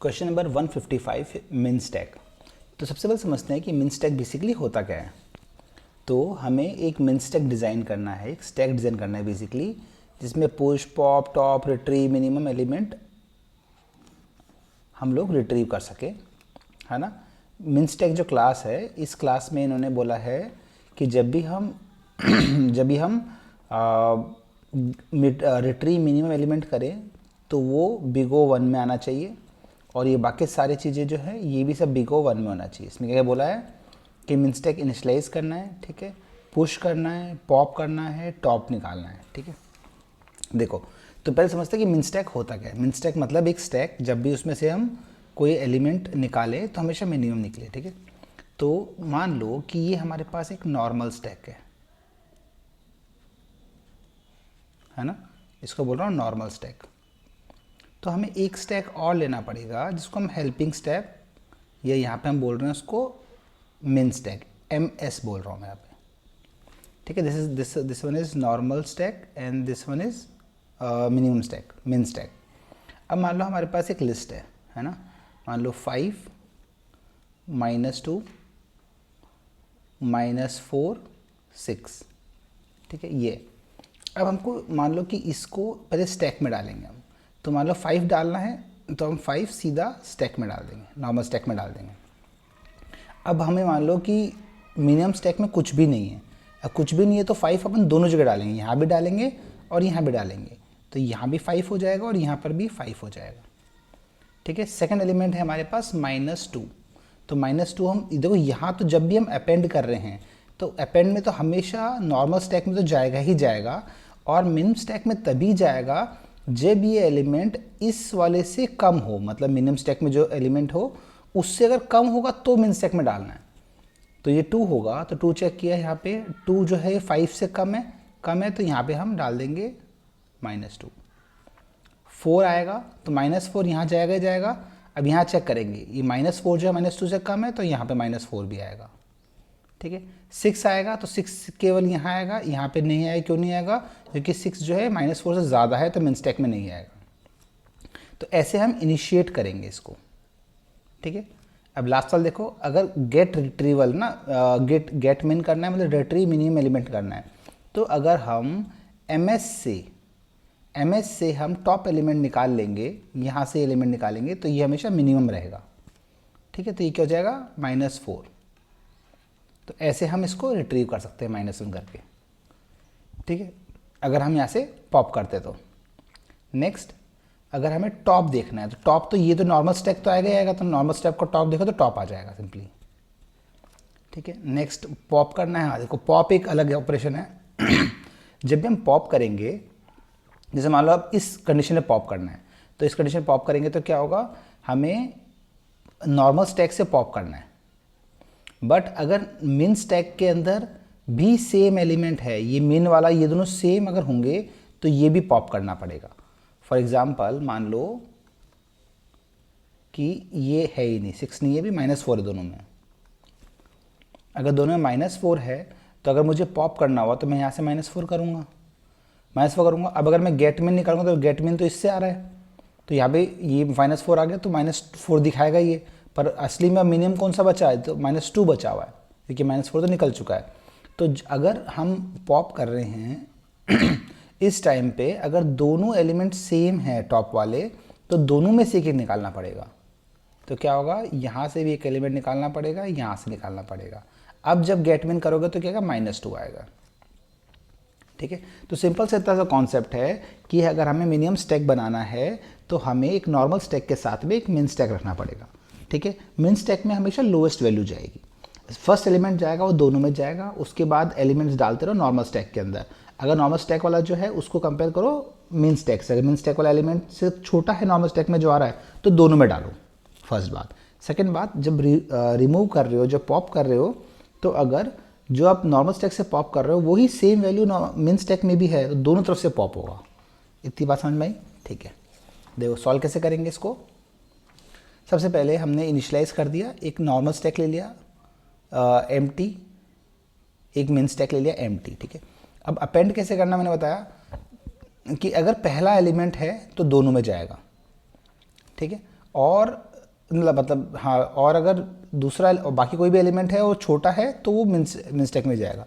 Question number 155 मिन stack. तो सबसे पहले समझते हैं कि मिन स्टैक बेसिकली होता क्या है। तो हमें एक मिन स्टैक डिज़ाइन करना है, एक स्टैक डिज़ाइन करना है बेसिकली, जिसमें push, pop, top, retrieve, minimum element हम लोग रिट्रीव कर सके, है ना। मिन स्टैक जो क्लास है, इस क्लास में इन्होंने बोला है कि जब भी हम रिट्रीव मिनिमम एलिमेंट करें तो वो बिग O 1 में आना चाहिए, और ये बाकी सारी चीज़ें जो है ये भी सब बिग O 1 में होना चाहिए। इसमें क्या बोला है कि मिन स्टैक इनिशियलाइज करना है, ठीक है, पुश करना है, पॉप करना है, टॉप निकालना है, ठीक है। देखो, तो पहले समझते हैं कि मिन स्टैक होता क्या है। मिन स्टैक मतलब एक स्टैक, जब भी उसमें से हम कोई एलिमेंट निकाले तो हमेशा मिनिमम निकले, ठीक है। तो मान लो कि ये हमारे पास एक नॉर्मल स्टैक है ना, इसको बोल रहा हूँ नॉर्मल स्टैक। तो हमें एक स्टैक और लेना पड़ेगा जिसको हम हेल्पिंग स्टैक, या यहाँ पे हम बोल रहे हैं उसको मिन स्टैक, MS बोल रहा हूँ मैं यहाँ पे, ठीक है। This one is normal stack and this one is minimum stack, मिन स्टैक। अब मान लो हमारे पास एक लिस्ट है ना, मान लो 5 -2 -4 6, ठीक है। ये अब हमको मान लो कि इसको पहले स्टैक में डालेंगे हम। तो मान लो 5 डालना है तो हम 5 सीधा स्टैक में डाल देंगे, नॉर्मल स्टैक में डाल देंगे। अब हमें मान लो कि मिनिमम स्टैक में कुछ भी नहीं है, अब कुछ भी नहीं है तो 5 अपन दोनों जगह डालेंगे, यहाँ भी डालेंगे और यहाँ भी डालेंगे। तो यहाँ भी 5 हो जाएगा और यहाँ पर भी 5 हो जाएगा, ठीक है। सेकंड एलिमेंट है हमारे पास -2। तो -2 हम देखो, यहाँ तो जब भी हम अपेंड कर रहे हैं तो अपेंड में तो हमेशा नॉर्मल स्टैक में तो जाएगा ही जाएगा, और मिनिमम स्टैक में तभी जाएगा जब ये एलिमेंट इस वाले से कम हो, मतलब मिनिमम स्टैक में जो एलिमेंट हो उससे अगर कम होगा तो मिन स्टैक में डालना है। तो ये 2 होगा, तो 2 चेक किया, यहाँ पे 2 जो है 5 से कम है तो यहाँ पे हम डाल देंगे -2। 4 आएगा तो -4 यहाँ जाएगा ही जाएगा। अब यहाँ चेक करेंगे, ये -4 जो है -2 से कम है तो यहाँ पे -4 भी आएगा, ठीक है। 6 आएगा तो 6 केवल यहाँ आएगा, यहाँ पे नहीं आएगा। क्यों नहीं आएगा? क्योंकि 6 जो है -4 से ज़्यादा है तो मिन स्टैक में नहीं आएगा। तो ऐसे हम इनिशिएट करेंगे इसको, ठीक है। अब लास्ट वाला देखो, अगर गेट रिट्रीवल ना, गेट मिन करना है, मतलब रिट्रीव मिनिमम एलिमेंट करना है, तो अगर हम MS से हम टॉप एलिमेंट निकाल लेंगे, यहाँ से एलिमेंट निकालेंगे तो ये हमेशा मिनिमम रहेगा, ठीक है। तो ये क्या हो जाएगा -4। तो ऐसे हम इसको रिट्रीव कर सकते हैं -1 करके, ठीक है, अगर हम यहाँ से पॉप करते तो। नेक्स्ट, अगर हमें टॉप देखना है तो टॉप, तो ये तो नॉर्मल स्टैक तो आएगा ही आएगा, तो नॉर्मल स्टैक को टॉप देखो तो टॉप आ जाएगा सिंपली, ठीक है। नेक्स्ट पॉप करना है। हाँ देखो, पॉप एक अलग ऑपरेशन है। जब भी हम पॉप करेंगे, जैसे मान लो अब इस कंडीशन में पॉप करना है, तो इस कंडीशन में पॉप करेंगे तो क्या होगा, हमें नॉर्मल स्टैक से पॉप करना है। बट अगर मिन स्टैक के अंदर भी सेम एलिमेंट है, ये मिन वाला ये दोनों सेम अगर होंगे तो ये भी पॉप करना पड़ेगा। फॉर एग्जाम्पल मान लो कि ये है ही नहीं, 6 नहीं है, भी -4 है दोनों में। अगर दोनों में -4 है तो अगर मुझे पॉप करना हुआ तो मैं यहाँ से -4 करूँगा, -4 करूँगा। अब अगर मैं गेट मिन निकालूंगा तो गेट मिन तो इससे आ रहा है, तो यहाँ पे ये -4 आ गया तो -4 दिखाएगा ये, पर असली में मिनिमम कौन सा बचा है, तो -2 बचा हुआ है, क्योंकि -4 तो निकल चुका है। तो अगर हम पॉप कर रहे हैं इस टाइम पे अगर दोनों एलिमेंट सेम है टॉप वाले, तो दोनों में से एक निकालना पड़ेगा। तो क्या होगा, यहाँ से भी एक एलिमेंट निकालना पड़ेगा, यहाँ से निकालना पड़ेगा। अब जब गेट मिन करोगे तो क्या आएगा, -2 आएगा, ठीक है। तो सिंपल से इतना सा कॉन्सेप्ट है कि अगर हमें मिनिमम स्टैक बनाना है तो हमें एक नॉर्मल स्टैक के साथ में एक मिन स्टैक रखना पड़ेगा, ठीक है। मिन स्टैक में हमेशा लोएस्ट वैल्यू जाएगी, फर्स्ट एलिमेंट जाएगा वो दोनों में जाएगा, उसके बाद एलिमेंट्स डालते रहो नॉर्मल स्टैक के अंदर। अगर नॉर्मल स्टैक वाला जो है उसको कंपेयर करो मिन स्टैक से, अगर मिन स्टैक वाला एलिमेंट से छोटा है नॉर्मल स्टैक में जो आ रहा है तो दोनों में डालो, फर्स्ट बात। सेकेंड बात, जब रिमूव कर रहे हो, जब पॉप कर रहे हो, तो अगर जो आप नॉर्मल स्टैक से पॉप कर रहे हो वही सेम वैल्यू मिन स्टैक में भी है तो दोनों तरफ से पॉप होगा। इतनी बात समझ में आई, ठीक है। देखो सॉल्व कैसे करेंगे इसको। सबसे पहले हमने इनिशियलाइज कर दिया, एक नॉर्मल स्टैक ले लिया एम्प्टी, एक मिन स्टैक ले लिया एम्प्टी, ठीक है। अब अपेंड कैसे करना मैंने बताया कि अगर पहला एलिमेंट है तो दोनों में जाएगा, ठीक है, और मतलब हाँ, और अगर दूसरा बाकी कोई भी एलिमेंट है वो छोटा है तो वो मिन स्टैक में जाएगा।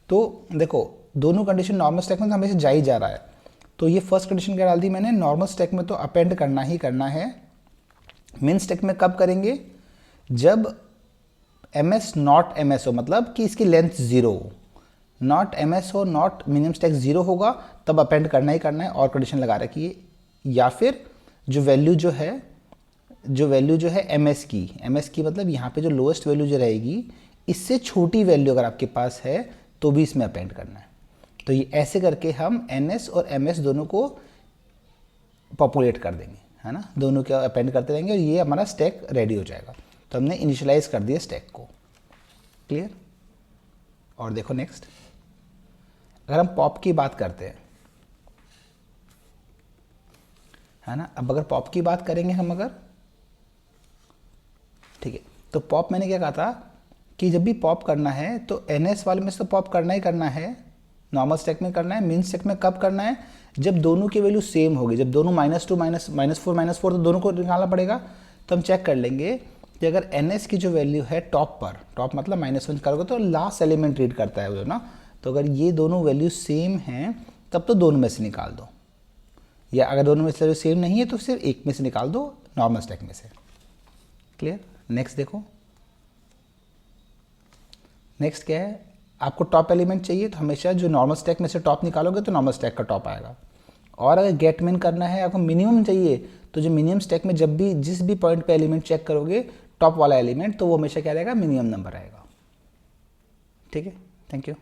तो देखो दोनों कंडीशन नॉर्मल स्टैक में तो हमेशा जा ही जा रहा है, तो ये फर्स्ट कंडीशन क्या डाल दी मैंने, नॉर्मल स्टैक में तो अपेंड करना ही करना है। मिन स्टैक में कब करेंगे, जब M S not M S हो, मतलब कि इसकी लेंथ 0 हो, नॉट एम एस हो, नॉट मिनिमम स्टैक 0 होगा, तब अपेंड करना ही करना है और कंडीशन लगा रखी है। या फिर जो वैल्यू जो है एम एस की मतलब यहाँ पे जो लोएस्ट वैल्यू जो रहेगी, इससे छोटी वैल्यू अगर आपके पास है तो भी इसमें अपेंड करना है। तो ये ऐसे करके हम एन एस और एम एस दोनों को पॉपुलेट कर देंगे, है ना, दोनों के अपेंड करते रहेंगे और ये हमारा स्टैक रेडी हो जाएगा। तो हमने इनिशियलाइज कर दिया स्टैक को। क्लियर। और देखो नेक्स्ट, अगर हम पॉप की बात करते हैं, है ना, अब अगर पॉप की बात करेंगे हम अगर, ठीक है, तो पॉप मैंने क्या कहा था कि जब भी पॉप करना है तो एन एस वाले में से तो पॉप करना ही करना है, नॉर्मल स्टैक में करना है। मिन स्टैक में कब करना है, जब दोनों की वैल्यू सेम होगी, जब दोनों -2 -4 तो दोनों को निकालना पड़ेगा। तो हम चेक कर लेंगे कि अगर एन एस की जो वैल्यू है टॉप पर, टॉप मतलब -1 करोगे तो लास्ट एलिमेंट रीड करता है वो ना, तो अगर ये दोनों वैल्यू सेम हैं तब तो दोनों में से निकाल दो, या अगर दोनों में से सेम नहीं है तो सिर्फ एक में से निकाल दो, नॉर्मल स्टैक में से। क्लियर। नेक्स्ट देखो, नेक्स्ट क्या है, आपको टॉप एलिमेंट चाहिए तो हमेशा जो नॉर्मल स्टैक में से टॉप निकालोगे तो नॉर्मल स्टैक का टॉप आएगा। और अगर गेट मिन करना है, आपको मिनिमम चाहिए, तो जो मिनिमम स्टैक में जब भी जिस भी पॉइंट पे एलिमेंट चेक करोगे टॉप वाला एलिमेंट, तो वो हमेशा क्या रहेगा, मिनिमम नंबर आएगा। ठीक है, थैंक यू।